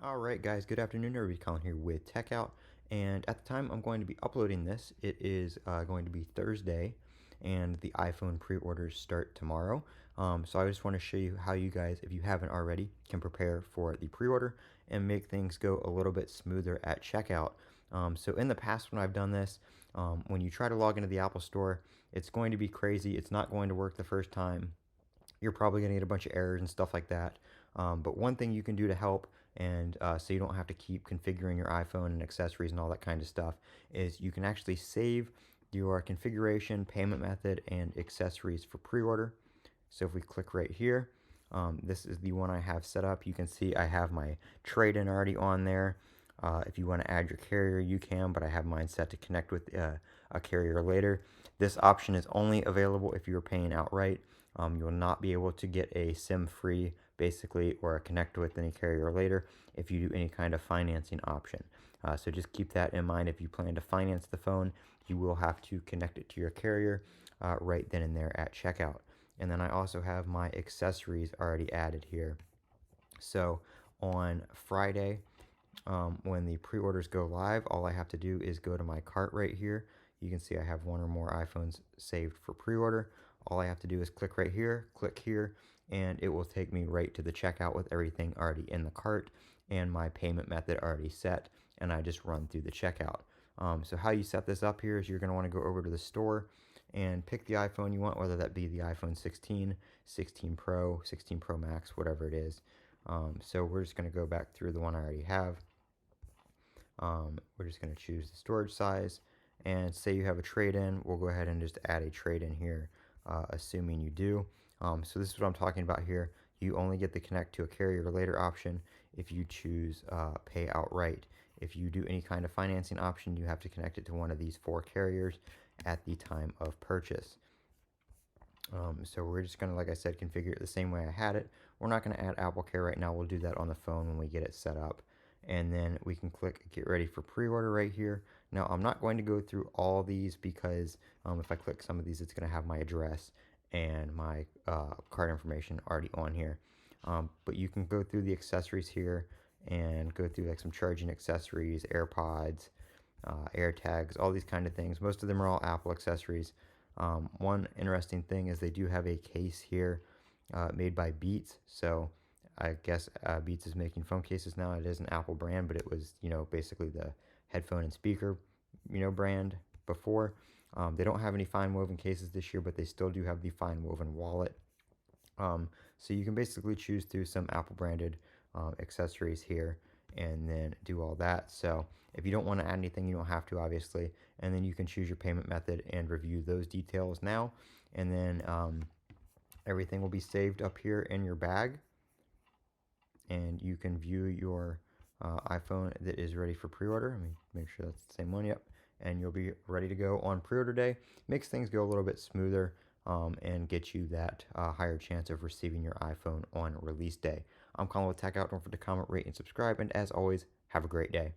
Alright guys, good afternoon. Everybody, Colin here with Techout, and at the time I'm going to be uploading this, it is going to be Thursday, and the iPhone pre-orders start tomorrow. So I just want to show you how you guys, if you haven't already, can prepare for the pre-order and make things go a little bit smoother at checkout. So in the past when I've done this, when you try to log into the Apple Store, it's going to be crazy. It's not going to work the first time. You're probably going to get a bunch of errors and stuff like that. But one thing you can do to help, and so you don't have to keep configuring your iPhone and accessories and all that kind of stuff, is you can actually save your configuration, payment method, and accessories for pre-order. So if we click right here, this is the one I have set up. You can see I have my trade-in already on there. If you want to add your carrier, you can, but I have mine set to connect with a carrier later. This option is only available if you're paying outright. You will not be able to get a SIM-free, basically, or a connect with any carrier later if you do any kind of financing option. So just keep that in mind. If you plan to finance the phone, you will have to connect it to your carrier right then and there at checkout. And then I also have my accessories already added here. So on Friday, when the pre-orders go live, all I have to do is go to my cart right here. You can see I have one or more iPhones saved for pre-order. All I have to do is click right here, click here, and it will take me right to the checkout with everything already in the cart and my payment method already set, and I just run through the checkout. So how you set this up here is you're going to want to go over to the store and pick the iPhone you want, whether that be the iPhone 16, 16 Pro, 16 Pro Max, whatever it is. So we're just going to go back through the one I already have. We're just going to choose the storage size, and say you have a trade-in, we'll go ahead and just add a trade-in here, assuming you do. So this is what I'm talking about here. You only get the connect to a carrier later option if you choose pay outright. If you do any kind of financing option, you have to connect it to one of these 4 carriers at the time of purchase. So we're just going to, like I said, configure it the same way I had it. We're not going to add Apple Care right now. We'll do that on the phone when we get it set up. And then we can click get ready for pre-order right here. Now I'm not going to go through all these because if I click some of these, it's going to have my address and my card information already on here. But you can go through the accessories here and go through like some charging accessories, AirPods, AirTags, all these kind of things. Most of them are all Apple accessories. One interesting thing is they do have a case here made by Beats. So I guess Beats is making phone cases now. It is an Apple brand, but it was, basically the headphone and speaker, brand before. They don't have any fine woven cases this year, but they still do have the fine woven wallet. So you can basically choose through some Apple branded accessories here and then do all that. So if you don't want to add anything, you don't have to, obviously. And then you can choose your payment method and review those details now. And then everything will be saved up here in your bag. And you can view your iPhone that is ready for pre-order. Let me make sure that's the same one. Yep. And you'll be ready to go on pre-order day. Makes things go a little bit smoother and get you that higher chance of receiving your iPhone on release day. I'm Colin with Techout. Don't forget to comment, rate, and subscribe. And as always, have a great day.